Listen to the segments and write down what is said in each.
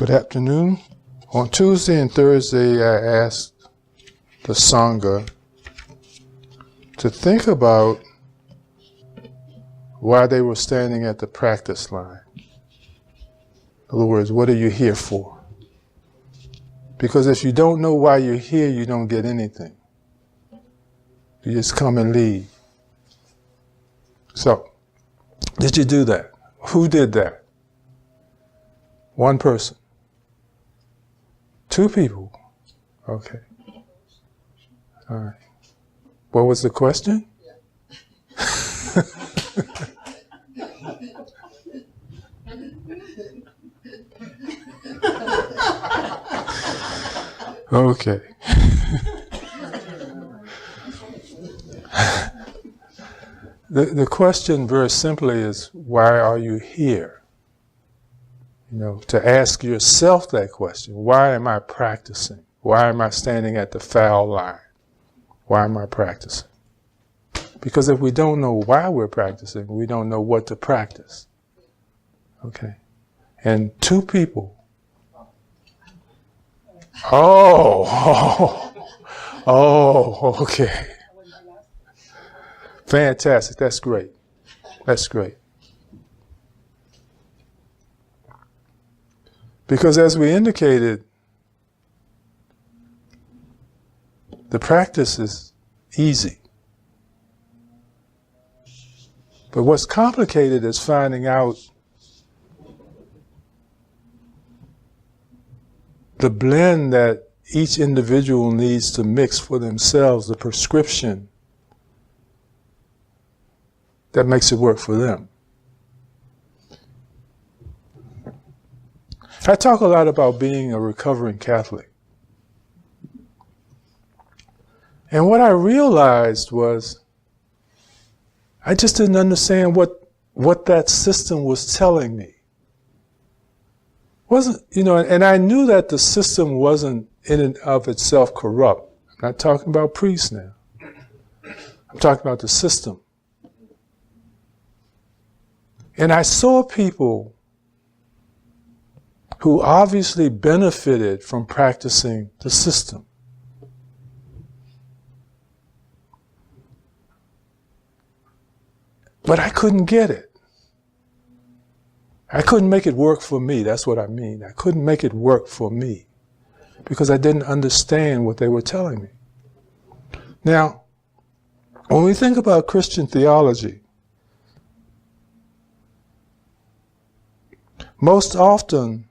Good afternoon. On Tuesday and Thursday, I asked the Sangha to think about why they were standing at the practice line. In other words, what are you here for? Because if you don't know why you're here, you don't get anything. You just come and leave. So, did you do that? Who did that? One person. Two people. Okay. All right. What was the question? Okay. The question very simply is, why are you here? You know, to ask yourself that question. Why am I practicing? Why am I standing at the foul line? Why am I practicing? Because if we don't know why we're practicing, we don't know what to practice. Okay? And two people. Oh, okay. Fantastic. That's great. That's great. Because as we indicated, the practice is easy. But what's complicated is finding out the blend that each individual needs to mix for themselves, the prescription that makes it work for them. I talk a lot about being a recovering Catholic. And what I realized was I just didn't understand what that system was telling me. Wasn't, you know, and I knew that the system wasn't in and of itself corrupt. I'm not talking about priests now. I'm talking about the system. And I saw people who obviously benefited from practicing the system. But I couldn't get it. I couldn't make it work for me. That's what I mean. I couldn't make it work for me because I didn't understand what they were telling me. Now, when we think about Christian theology, most often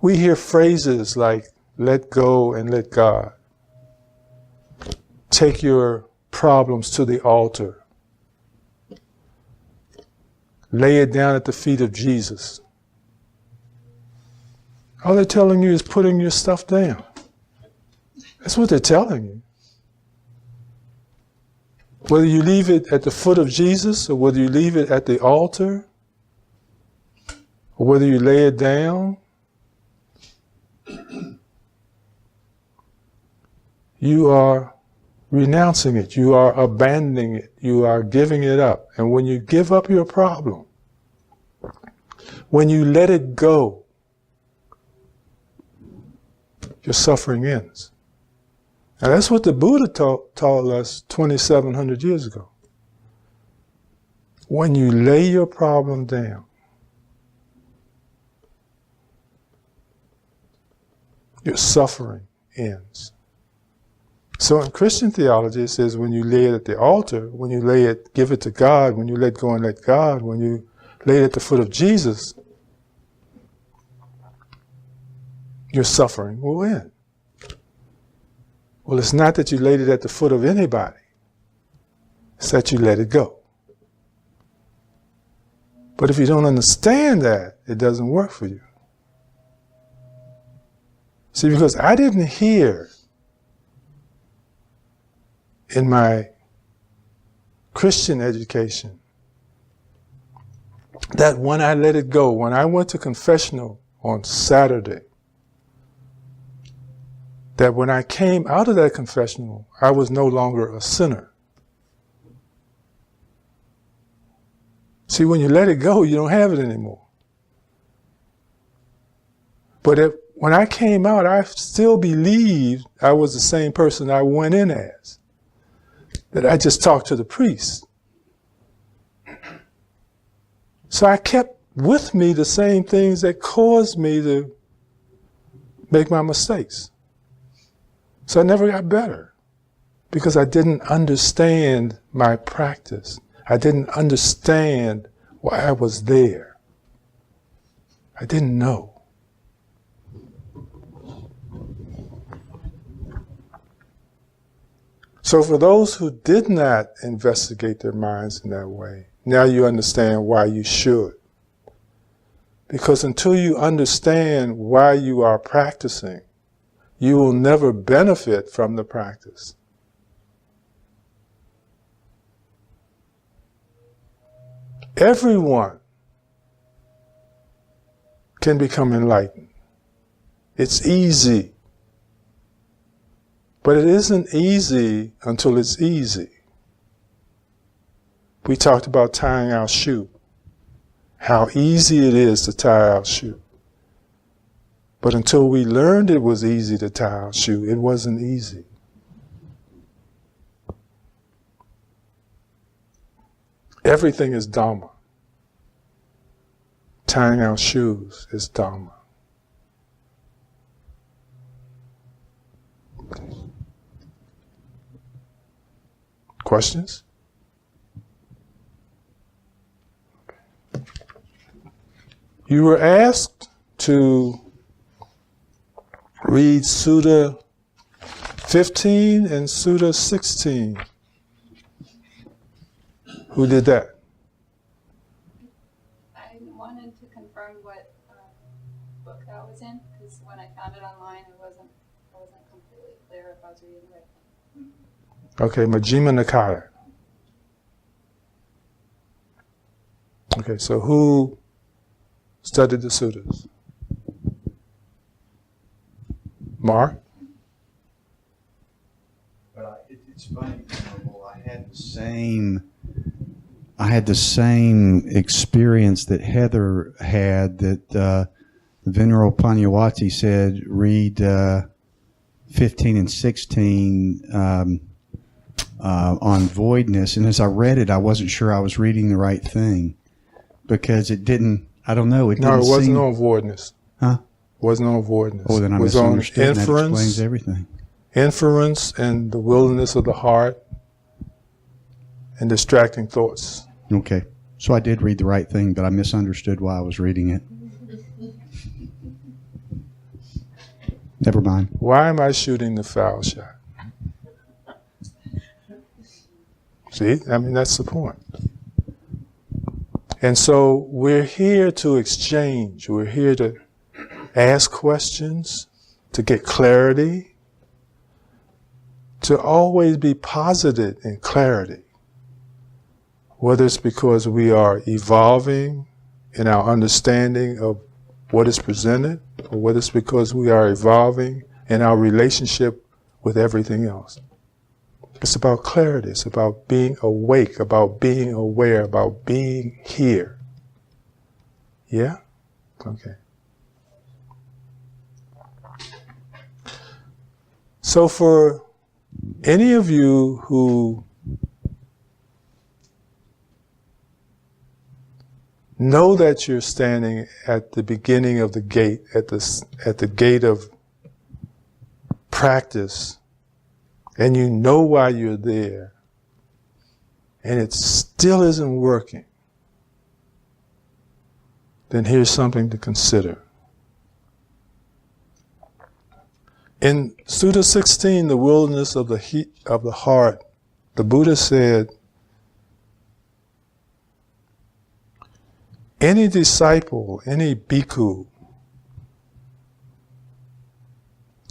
we hear phrases like, let go and let God. Take your problems to the altar. Lay it down at the feet of Jesus. All they're telling you is putting your stuff down. That's what they're telling you. Whether you leave it at the foot of Jesus or whether you leave it at the altar or whether you lay it down, you are renouncing it. You are abandoning it. You are giving it up. And when you give up your problem, when you let it go, your suffering ends. Now that's what the Buddha taught us 2,700 years ago. When you lay your problem down, your suffering ends. So in Christian theology, it says when you lay it at the altar, when you lay it, give it to God, when you let go and let God, when you lay it at the foot of Jesus, your suffering will end. Well, it's not that you laid it at the foot of anybody. It's that you let it go. But if you don't understand that, it doesn't work for you. See, because I didn't hear in my Christian education that when I let it go, when I went to confessional on Saturday, that when I came out of that confessional, I was no longer a sinner. See, when you let it go, you don't have it anymore. But when I came out, I still believed I was the same person I went in as. That I just talked to the priest. So I kept with me the same things that caused me to make my mistakes. So I never got better because I didn't understand my practice. I didn't understand why I was there. I didn't know. So for those who did not investigate their minds in that way, now you understand why you should. Because until you understand why you are practicing, you will never benefit from the practice. Everyone can become enlightened. It's easy. But it isn't easy until it's easy. We talked about tying our shoe. How easy it is to tie our shoe. But until we learned it was easy to tie our shoe, it wasn't easy. Everything is Dhamma. Tying our shoes is Dhamma. Questions? You were asked to read Sutta 15 and Sutta 16. Who did that? I wanted to confirm what book that was in, because when I found it online, I wasn't completely clear if I was reading the right thing. Okay, Majjhima Nikaya. Okay, so who studied the suttas? Mark? But it's funny, I had the same experience that Heather had, that the Venerable Pannadipa said, read 15 and 16 on voidness. And as I read it, I wasn't sure I was reading the right thing because it didn't, I don't know. No, it wasn't on voidness. Huh? It wasn't on voidness. Oh, then I it was on misunderstood. And that inference, explains everything. Inference and the wilderness of the heart and distracting thoughts. Okay. So I did read the right thing, but I misunderstood why I was reading it. Never mind. Why am I shooting the foul shot? See, I mean, that's the point. And so we're here to exchange. We're here to ask questions, to get clarity, to always be posited in clarity. Whether it's because we are evolving in our understanding of what is presented, or whether it's because we are evolving in our relationship with everything else. It's about clarity. It's about being awake, about being aware, about being here. Yeah? Okay. So for any of you who know that you're standing at the beginning of the gate, at the gate of practice, and you know why you're there, and it still isn't working, then here's something to consider. In Sutta 16, the wilderness of the heat of the heart, the Buddha said, any disciple, any bhikkhu,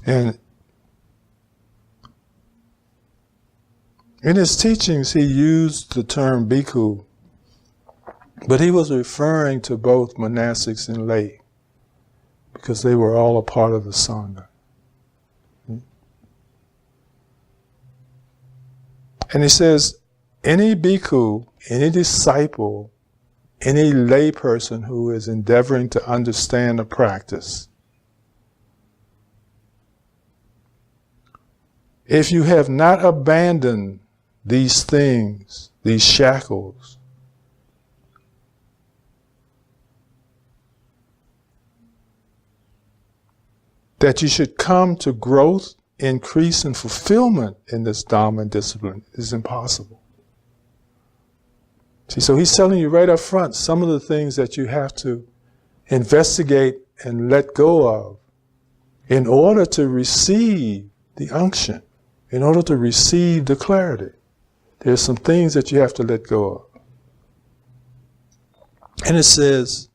and in his teachings he used the term bhikkhu, but he was referring to both monastics and lay, because they were all a part of the Sangha. And he says, any bhikkhu, any disciple, any layperson who is endeavoring to understand the practice. If you have not abandoned these things, these shackles, that you should come to growth, increase, and fulfillment in this Dharma and discipline is impossible. See, so he's telling you right up front some of the things that you have to investigate and let go of in order to receive the unction, in order to receive the clarity. There's some things that you have to let go of. And it says,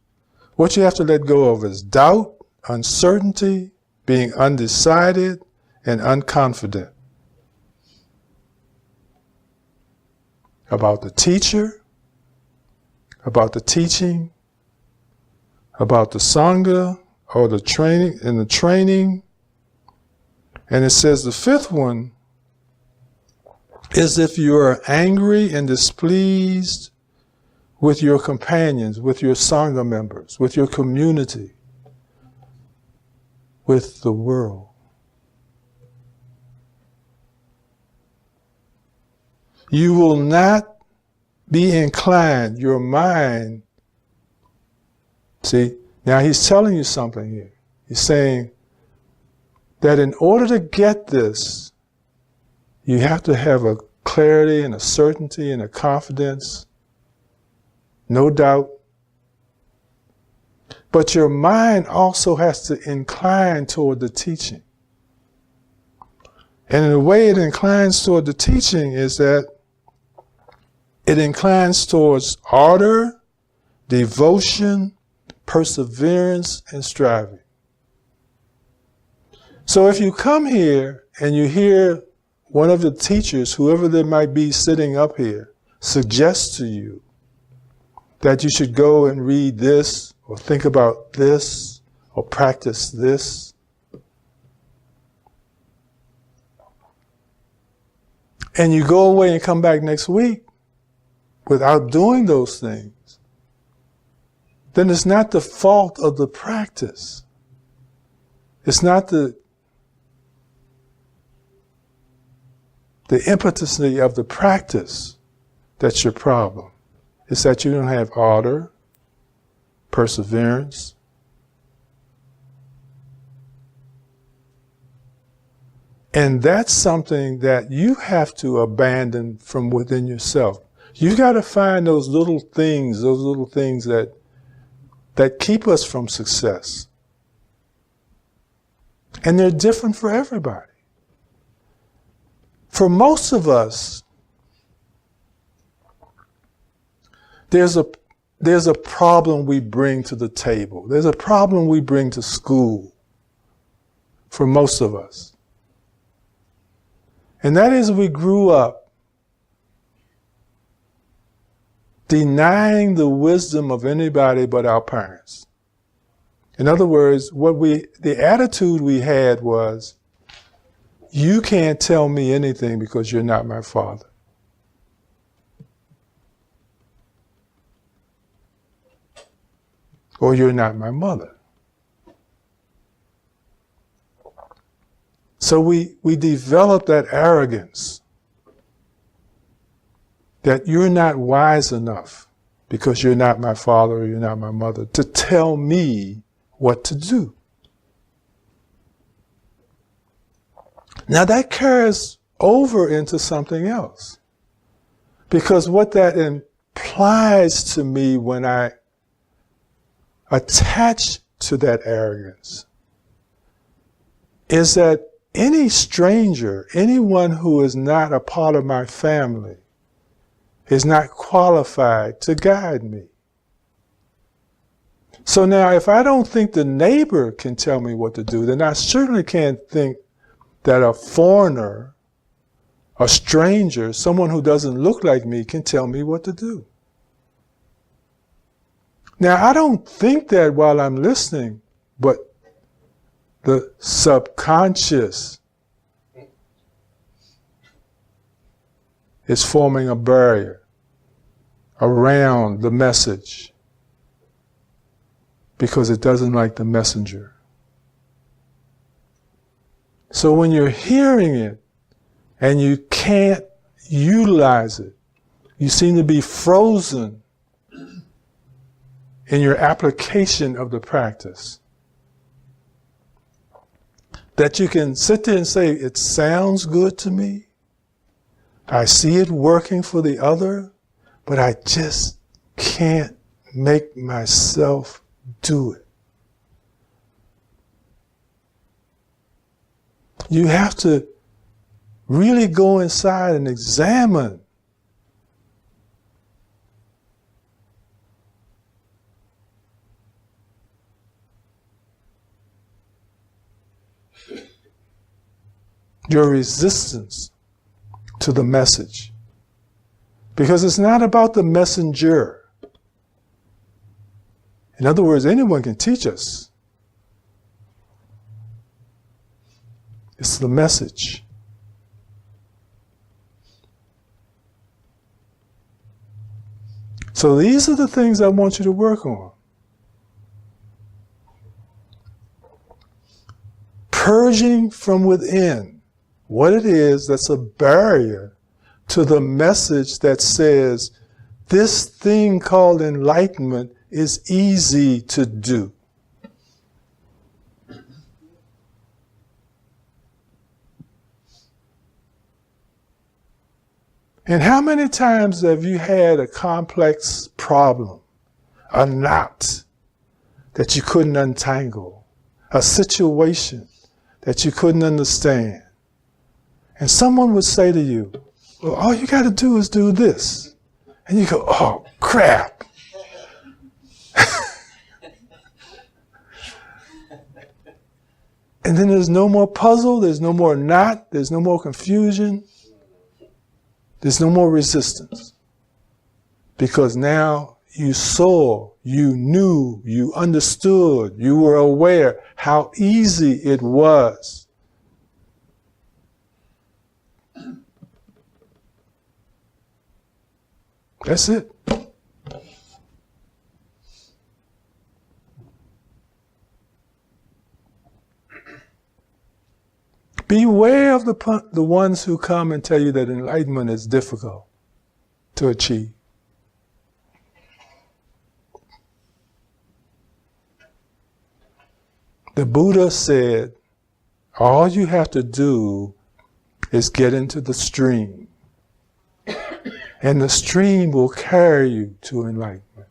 what you have to let go of is doubt, uncertainty, being undecided, and unconfident about the teacher, about the teaching, about the Sangha, or the training, and the training. And it says the fifth one is if you are angry and displeased with your companions, with your Sangha members, with your community, with the world. You will not be inclined, your mind. See, now he's telling you something here. He's saying that in order to get this, you have to have a clarity and a certainty and a confidence, no doubt. But your mind also has to incline toward the teaching. And the way it inclines toward the teaching is that it inclines towards ardor, devotion, perseverance, and striving. So if you come here and you hear one of the teachers, whoever there might be sitting up here, suggest to you that you should go and read this, or think about this, or practice this, and you go away and come back next week without doing those things, then it's not the fault of the practice. It's not the impetuosity of the practice that's your problem. It's that you don't have ardor, perseverance, and that's something that you have to abandon from within yourself. You got to find those little things that keep us from success. And they're different for everybody. For most of us, there's a problem we bring to the table. There's a problem we bring to school for most of us. And that is we grew up denying the wisdom of anybody but our parents. In other words, the attitude we had was, you can't tell me anything because you're not my father. Or you're not my mother. So we develop that arrogance that you're not wise enough because you're not my father or you're not my mother to tell me what to do. Now that carries over into something else. Because what that implies to me when I attach to that arrogance is that any stranger, anyone who is not a part of my family, is not qualified to guide me. So now if I don't think the neighbor can tell me what to do, then I certainly can't think that a foreigner, a stranger, someone who doesn't look like me can tell me what to do. Now, I don't think that while I'm listening, but the subconscious is forming a barrier around the message. because it doesn't like the messenger. So when you're hearing it and you can't utilize it, you seem to be frozen in your application of the practice. That you can sit there and say, it sounds good to me. I see it working for the other, but I just can't make myself do it. You have to really go inside and examine your resistance to the message. Because it's not about the messenger. In other words, anyone can teach us. It's the message. So these are the things I want you to work on. Purging from within what it is that's a barrier to the message that says this thing called enlightenment is easy to do. And how many times have you had a complex problem, a knot that you couldn't untangle, a situation that you couldn't understand? And someone would say to you, well, all you got to do is do this. And you go, oh, crap. And then there's no more puzzle, there's no more knot, there's no more confusion, there's no more resistance. Because now you saw, you knew, you understood, you were aware how easy it was. That's it. Beware of the ones who come and tell you that enlightenment is difficult to achieve. The Buddha said, all you have to do is get into the stream. And the stream will carry you to enlightenment.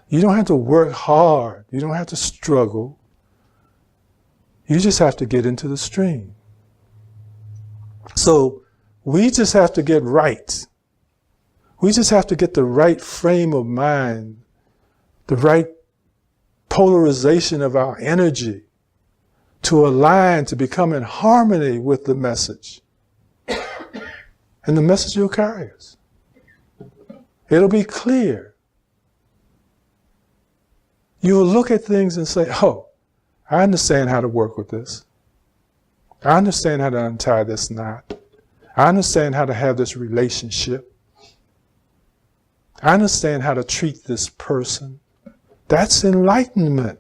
You don't have to work hard. You don't have to struggle. You just have to get into the stream. So we just have to get right. We just have to get the right frame of mind, the right polarization of our energy to align, to become in harmony with the message. And the message will carry us. It'll be clear. You'll look at things and say, oh, I understand how to work with this. I understand how to untie this knot. I understand how to have this relationship. I understand how to treat this person. That's enlightenment.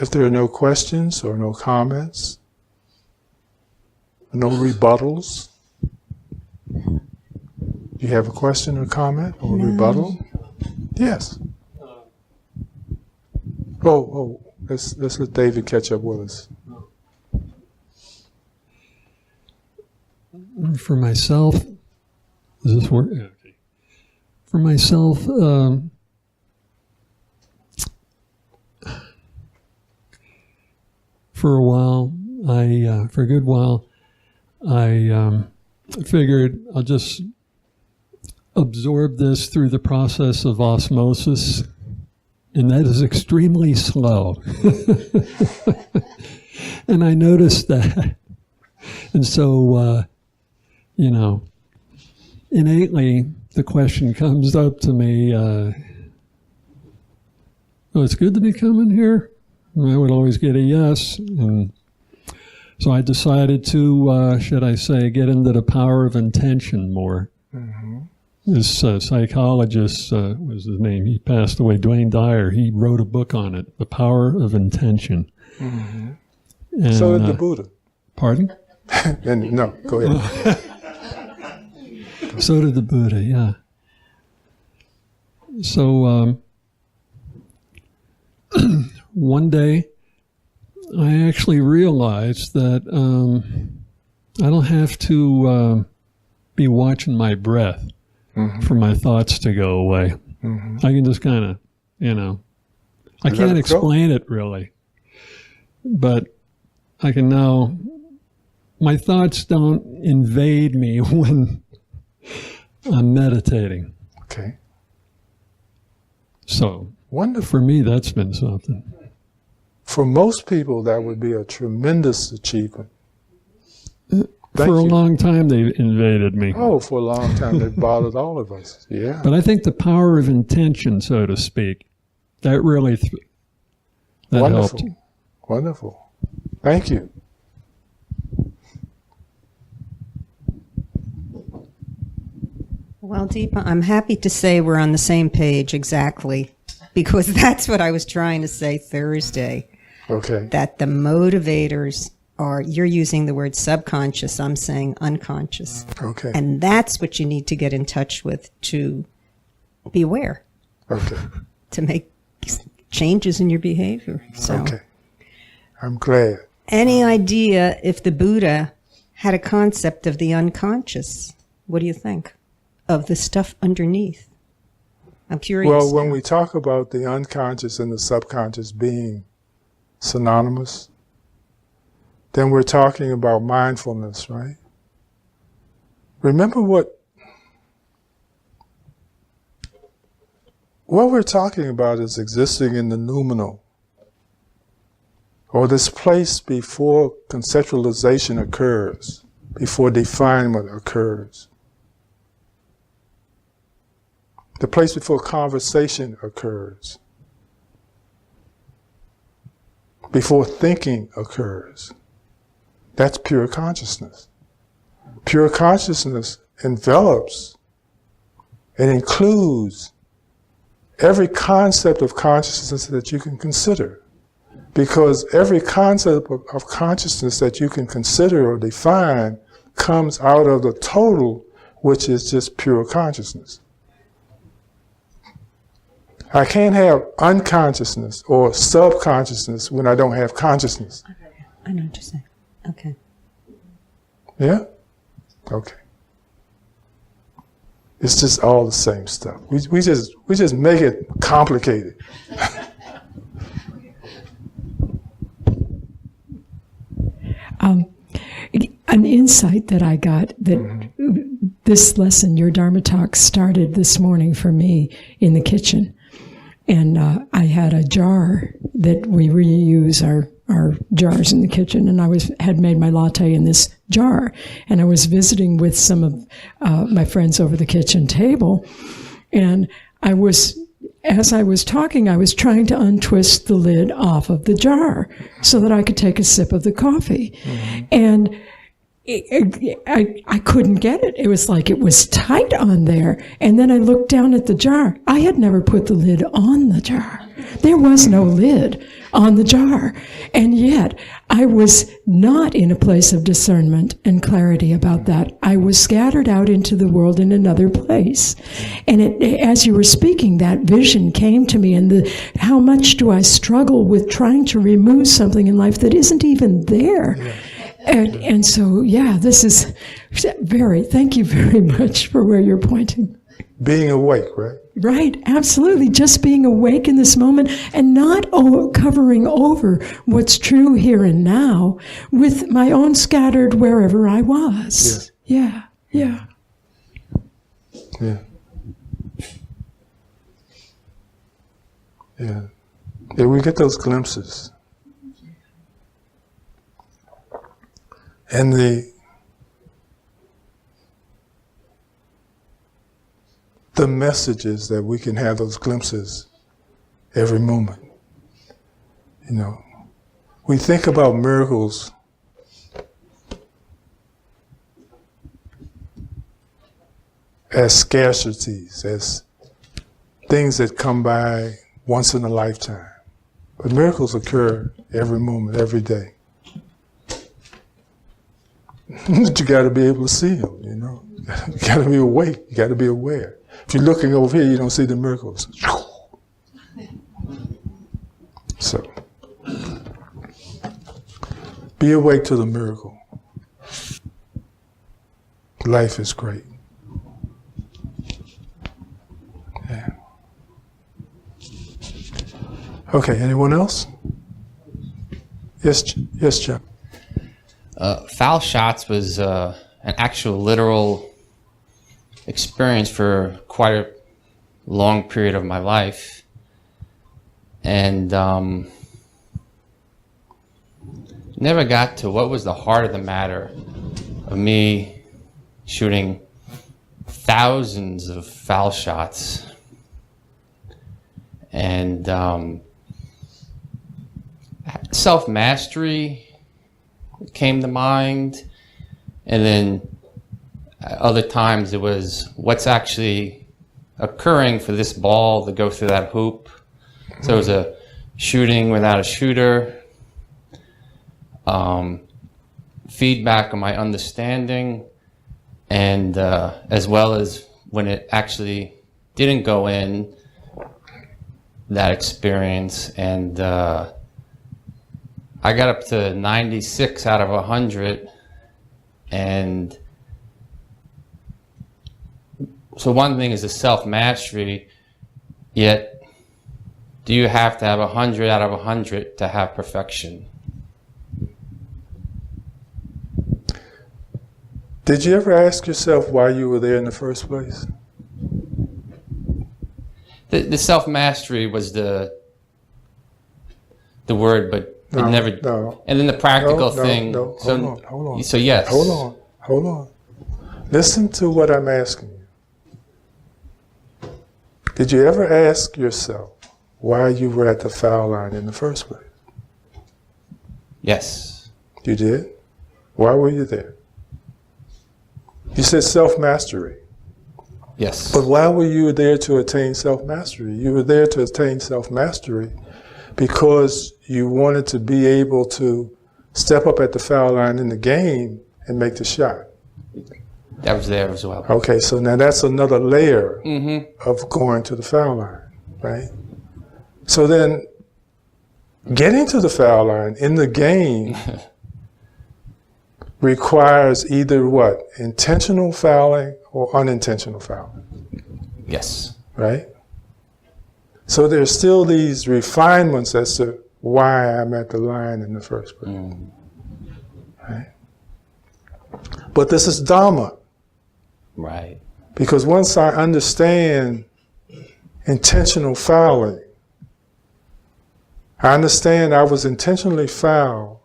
If there are no questions or no comments, no rebuttals, do you have a question or comment or rebuttal? Yes. Let's let David catch up with us. For myself, does this work? Yeah, okay. For myself, for a while, for a good while, I figured I'll just absorb this through the process of osmosis, and that is extremely slow. And I noticed that. And so, innately, the question comes up to me, oh, it's good to be coming here? And I would always get a yes. And So I decided to, should I say, get into the power of intention more. Mm-hmm. This psychologist, what was his name? He passed away, Dwayne Dyer. He wrote a book on it, The Power of Intention. Mm-hmm. And, So did the Buddha. Pardon? And, no, go ahead. So did the Buddha, yeah. So one day, I actually realized that I don't have to be watching my breath for my thoughts to go away. Mm-hmm. I can just kind of, I Let can't it explain it really, but I can now, my thoughts don't invade me when I'm meditating. Okay. So Wonderful. for me, that's been something. For most people, that would be a tremendous achievement. Thank For a you. long time, they invaded me. Oh, for a long time, they've bothered all of us. Yeah. But I think the power of intention, so to speak, that really that Wonderful. helped. Wonderful. Thank you. Well, Deepa, I'm happy to say we're on the same page exactly, because that's what I was trying to say Thursday, Okay. that the motivators are, you're using the word subconscious, I'm saying unconscious. Okay. And that's what you need to get in touch with to be aware, Okay. to make changes in your behavior. So, Okay. I'm glad. any idea if the Buddha had a concept of the unconscious? What do you think? Of the stuff underneath? I'm curious. Well, when we talk about the unconscious and the subconscious being synonymous, then we're talking about mindfulness, right? Remember what we're talking about is existing in the noumenal, or this place before conceptualization occurs, before definement occurs. The place before conversation occurs, before thinking occurs. That's pure consciousness. Pure consciousness envelops, it includes every concept of consciousness that you can consider. Because every concept of consciousness that you can consider or define comes out of the total, which is just pure consciousness. I can't have unconsciousness or subconsciousness when I don't have consciousness. I know what you're saying. Okay. Yeah? Okay. It's just all the same stuff. We just make it complicated. An insight that I got that this lesson, your Dharma talk, started this morning for me in the kitchen. And I had a jar that we reuse our jars in the kitchen, and I had made my latte in this jar. And I was visiting with some of my friends over the kitchen table, and as I was talking, I was trying to untwist the lid off of the jar so that I could take a sip of the coffee. And I couldn't get it. It was like it was tight on there. And then I looked down at the jar. I had never put the lid on the jar. There was no lid on the jar. And yet, I was not in a place of discernment and clarity about that. I was scattered out into the world in another place. And as you were speaking, that vision came to me, and how much do I struggle with trying to remove something in life that isn't even there. Yeah. And so, yeah, this is thank you very much for where you're pointing. Being awake, right? Right, absolutely. Just being awake in this moment and not covering over what's true here and now with my own scattered wherever I was. Yes. Yeah. Yeah. Yeah. Yeah, we get those glimpses. And the messages that we can have those glimpses every moment. You know, we think about miracles as scarcities, as things that come by once in a lifetime. But miracles occur every moment, every day. But you got to be able to see them, you know. You got to be awake. You got to be aware. If you're looking over here, you don't see the miracles. So, be awake to the miracle. Life is great. Yeah. Okay, anyone else? Yes, John. Foul shots was an actual literal experience for quite a long period of my life. And never got to what was the heart of the matter of me shooting thousands of foul shots. And self-mastery came to mind, and then other times it was what's actually occurring for this ball to go through that hoop. So it was a shooting without a shooter, feedback on my understanding, and as well as when it actually didn't go in, that experience. And I got up to 96 out of 100, and so one thing is the self-mastery, yet do you have to have 100 out of 100 to have perfection? Did you ever ask yourself why you were there in the first place? The self-mastery was the word, but it never. No. And then the practical thing. No, so, hold on. So yes. Hold on. Listen to what I'm asking you. Did you ever ask yourself why you were at the foul line in the first place? Yes. You did? Why were you there? You said self-mastery. Yes. But why were you there to attain self-mastery? You were there to attain self-mastery because you wanted to be able to step up at the foul line in the game and make the shot. That was there as well. Okay, so now that's another layer of going to the foul line, right? So then getting to the foul line in the game requires either what? Intentional fouling or unintentional fouling. Yes. Right? So there's still these refinements as to why I'm at the line in the first place. Right? But this is Dhamma. Right. Because once I understand intentional fouling, I understand I was intentionally foul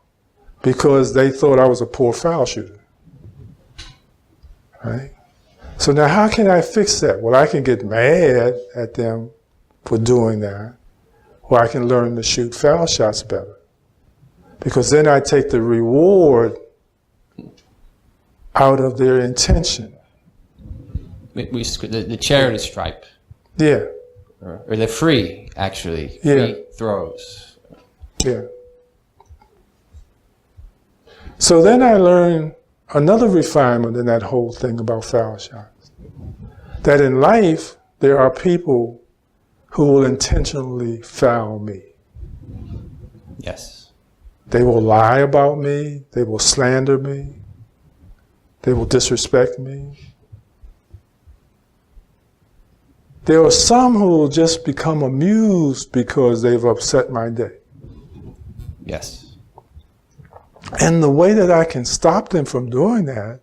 because they thought I was a poor foul shooter. Right? So now how can I fix that? Well, I can get mad at them for doing that, or I can learn to shoot foul shots better. Because then I take the reward out of their intention. The charity stripe. Yeah. Or the free, actually. Yeah. Free throws. Yeah. So then I learned another refinement in that whole thing about foul shots. That in life, there are people who will intentionally foul me. Yes. They will lie about me. They will slander me. They will disrespect me. There are some who will just become amused because they've upset my day. Yes. And the way that I can stop them from doing that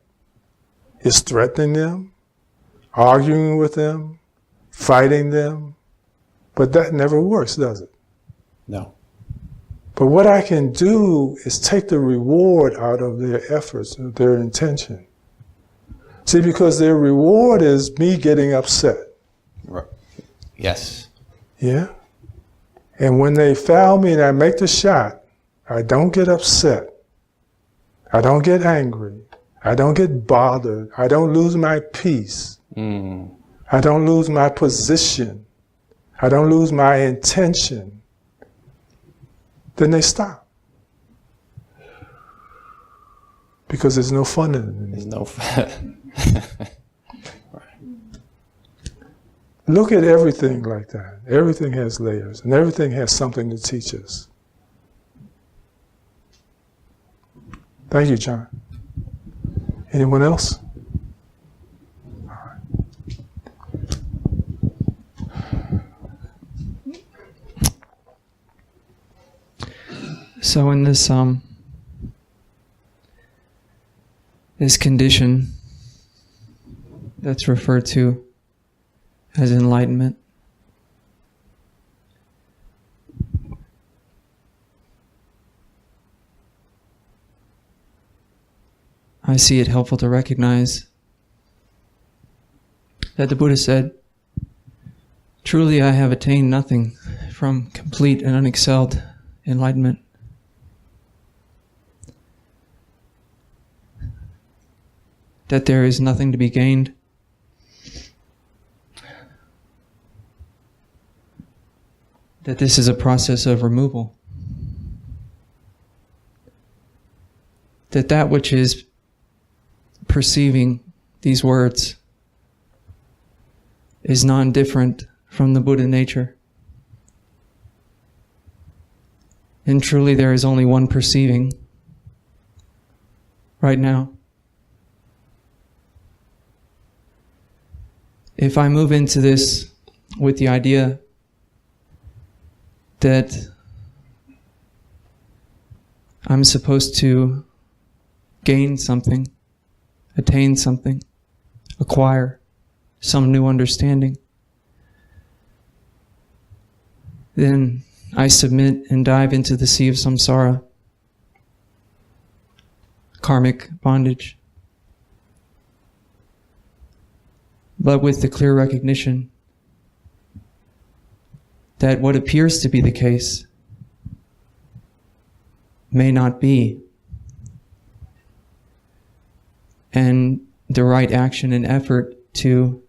is threatening them, arguing with them, fighting them. But that never works, does it? No. But what I can do is take the reward out of their efforts, of their intention. See, because their reward is me getting upset. Right. Yes. Yeah? And when they foul me and I make the shot, I don't get upset. I don't get angry. I don't get bothered. I don't lose my peace. I don't lose my position. I don't lose my intention. Then they stop. Because there's no fun in it. There's no fun. Look at everything like that. Everything has layers, and everything has something to teach us. Thank you, John. Anyone else? So in this this condition that's referred to as enlightenment, I see it helpful to recognize that the Buddha said, "Truly I have attained nothing from complete and unexcelled enlightenment." That there is nothing to be gained. That this is a process of removal. That which is perceiving these words is non-different from the Buddha nature. And truly there is only one perceiving right now. If I move into this with the idea that I'm supposed to gain something, attain something, acquire some new understanding, then I submit and dive into the sea of samsara, karmic bondage. But with the clear recognition that what appears to be the case may not be, and the right action and effort to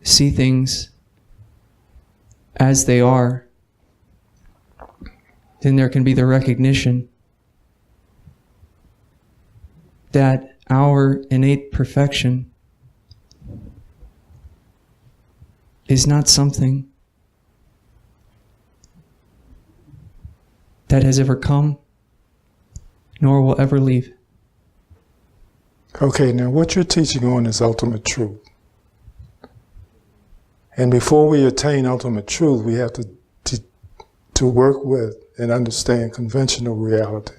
see things as they are, then there can be the recognition that our innate perfection is not something that has ever come, nor will ever leave. Okay, now what you're teaching on is ultimate truth. And before we attain ultimate truth, we have to work with and understand conventional reality.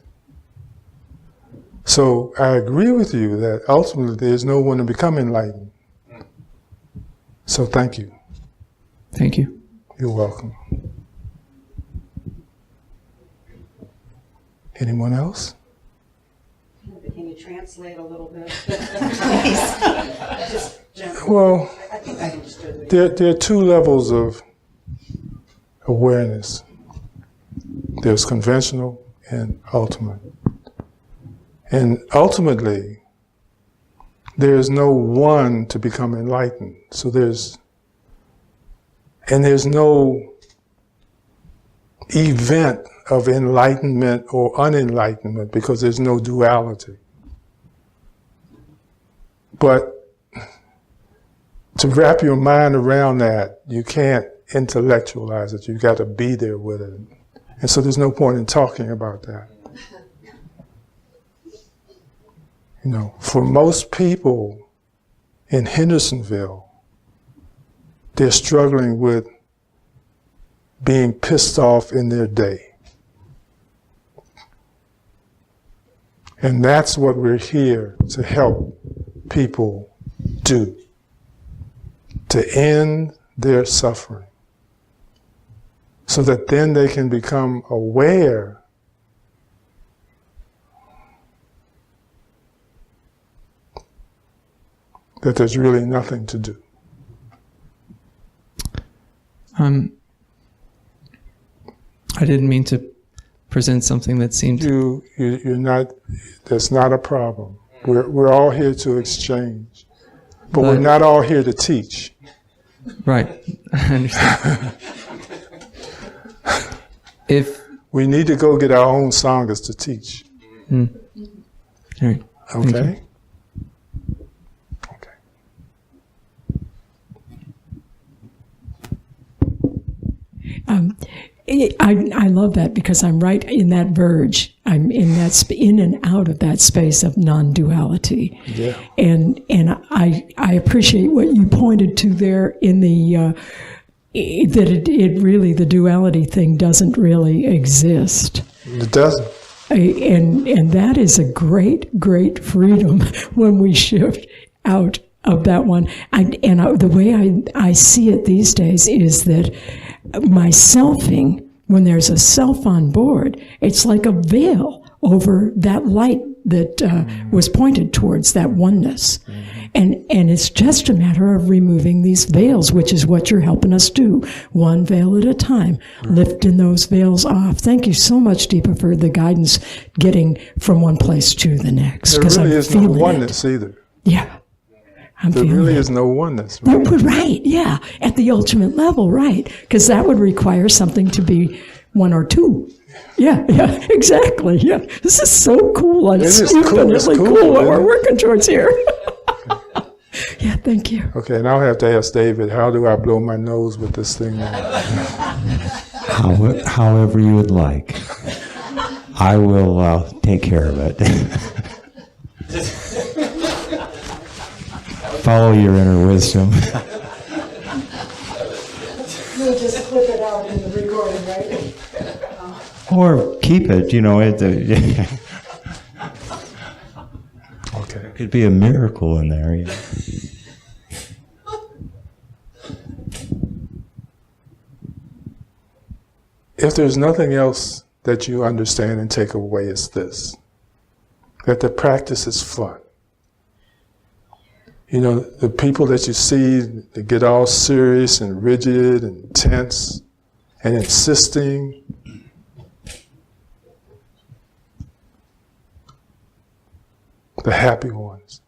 So I agree with you that ultimately there's no one to become enlightened. So thank you. Thank you. You're welcome. Anyone else? Can you translate a little bit? Well, I think I understood. there are two levels of awareness. There's conventional and ultimate. And ultimately, there's no one to become enlightened. So there's no event of enlightenment or unenlightenment because there's no duality. But to wrap your mind around that, you can't intellectualize it. You've got to be there with it. And so there's no point in talking about that. You know, for most people in Hendersonville, they're struggling with being pissed off in their day. And that's what we're here to help people do, to end their suffering, so that then they can become aware that there's really nothing to do. I didn't mean to present something that seemed... You're not, that's not a problem. We're all here to exchange, but we're But- not all here to teach. Right. I understand. If We need to go get our own sanghas to teach. all right. Thank Okay? Okay. I love that because I'm right in that verge. I'm in that in and out of that space of non-duality. Yeah. And I appreciate what you pointed to there in the that it really, the duality thing doesn't really exist. It doesn't. And that is a great freedom when we shift out of that one. The way I see it these days is that my selfing, when there's a self on board, it's like a veil over that light that was pointed towards that oneness. And it's just a matter of removing these veils, which is what you're helping us do, one veil at a time, lifting those veils off. Thank you so much, Deepa, for the guidance getting from one place to the next. There 'cause really I'm is no feeling oneness either. Yeah. I'm There feeling really it. is no oneness. Right, yeah, at the ultimate level, right. Because that would require something to be one or two. Yeah, exactly. Yeah, this is so cool. And it's It is cool. infinitely It's cool, cool, what isn't we're it? working towards here. Yeah, thank you. Okay, and I'll have to ask David, how do I blow my nose with this thing? However you would like. I will take care of it. Follow your inner wisdom. We'll just clip it out in the recording, right? Or keep it, it Okay. could be a miracle in there. Yeah. If there's nothing else that you understand and take away, it's this: that the practice is fun. The people that you see that get all serious and rigid and tense and insisting, the happy ones,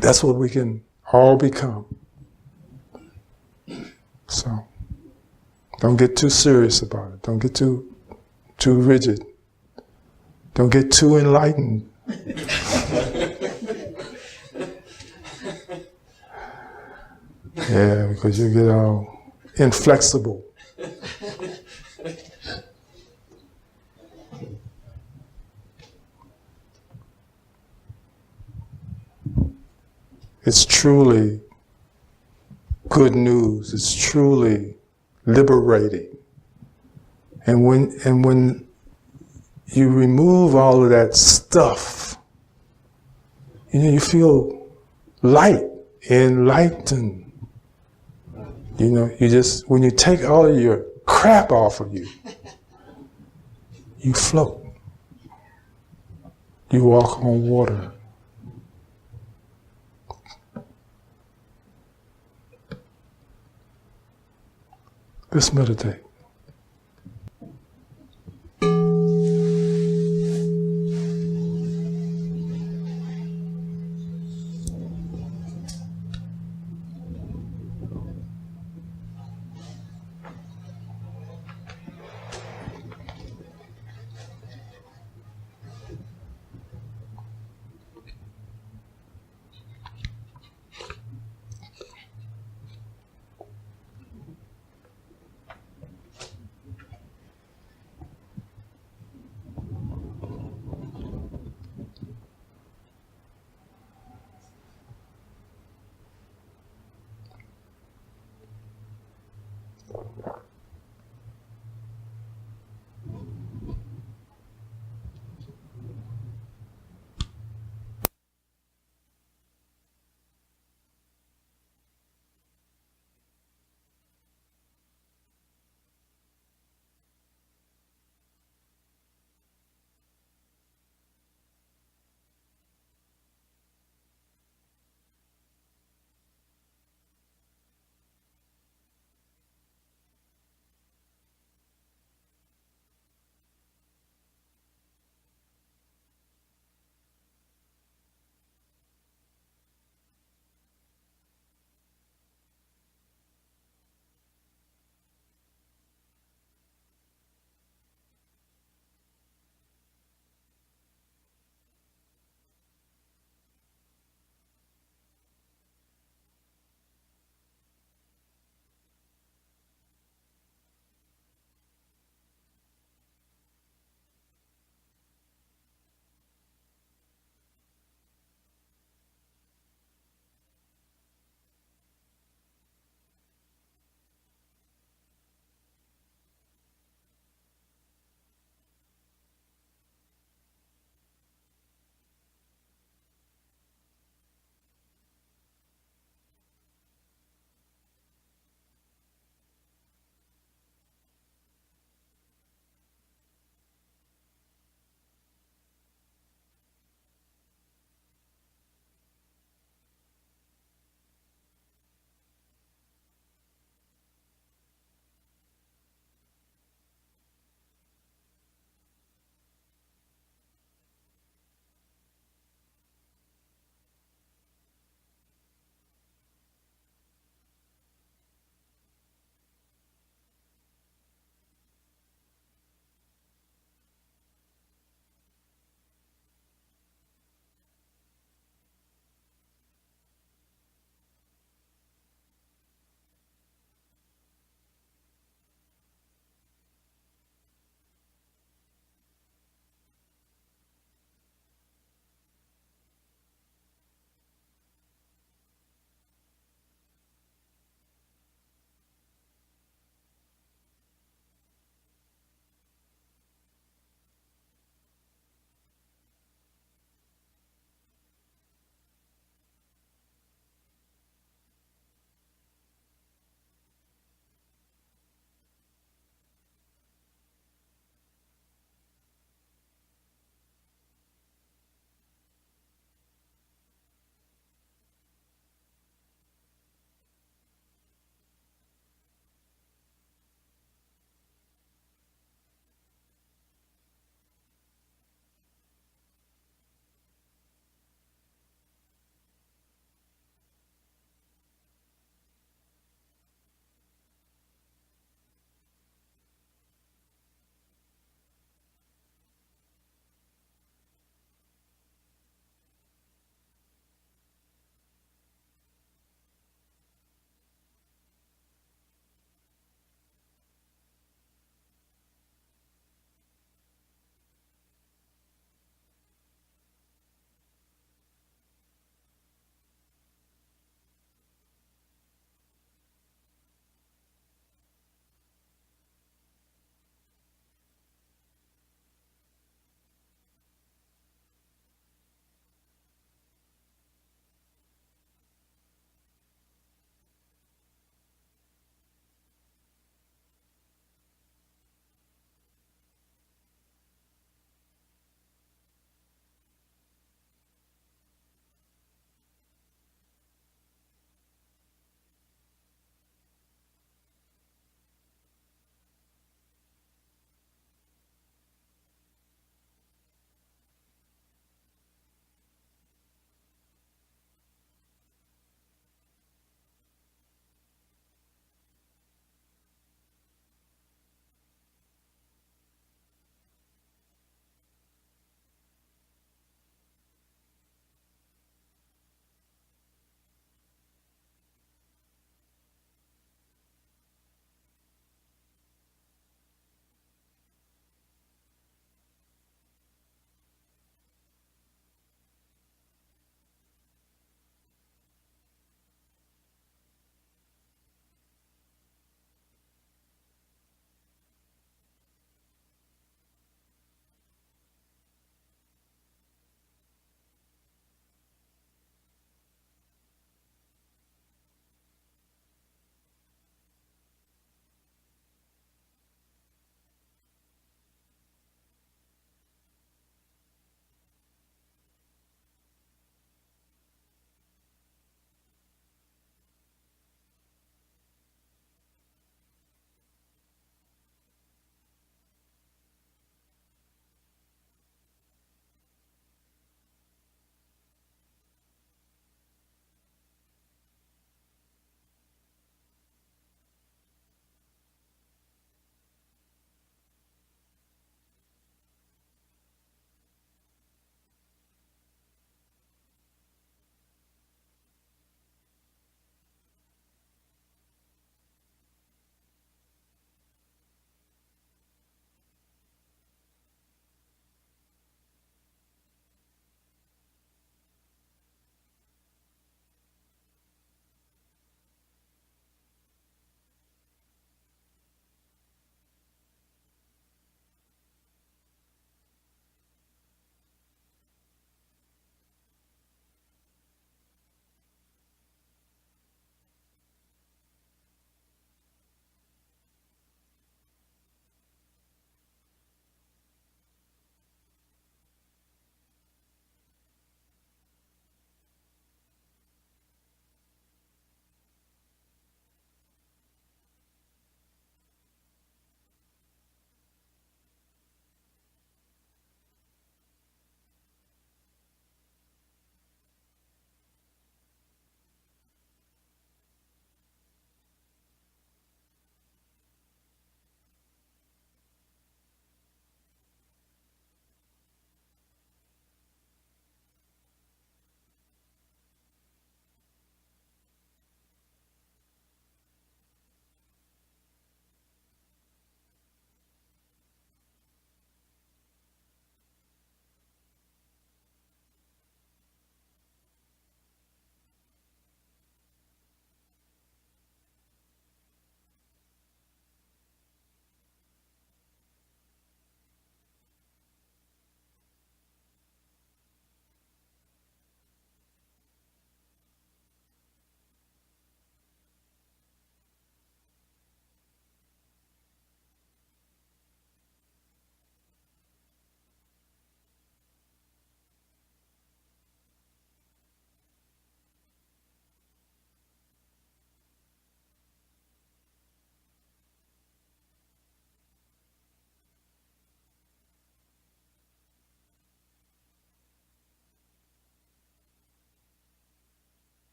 that's what we can all become. So, don't get too serious about it. Don't get too rigid. Don't get too enlightened. Yeah, because you get all inflexible. It's truly good news. It's truly liberating. And when you remove all of that stuff, you feel light, enlightened. When you take all of your crap off of you, you float. You walk on water. Let's meditate.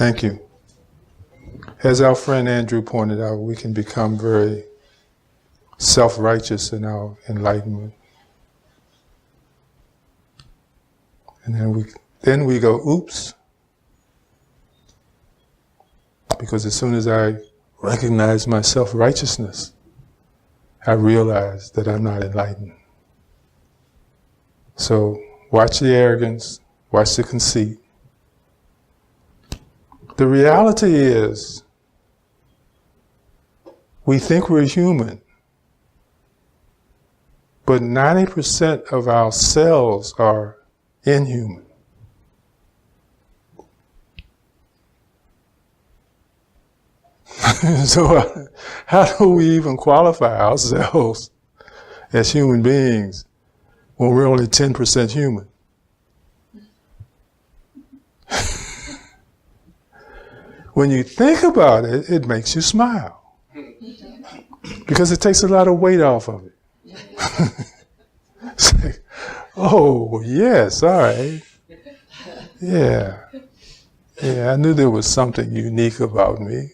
Thank you. As our friend Andrew pointed out, we can become very self-righteous in our enlightenment. And then we go, oops. Because as soon as I recognize my self-righteousness, I realize that I'm not enlightened. So watch the arrogance, watch the conceit. The reality is, we think we're human, but 90% of our cells are inhuman. So how do we even qualify ourselves as human beings when we're only 10% human? When you think about it, it makes you smile. Because it takes a lot of weight off of it. It's like, oh, yes, all right. Yeah. Yeah, I knew there was something unique about me.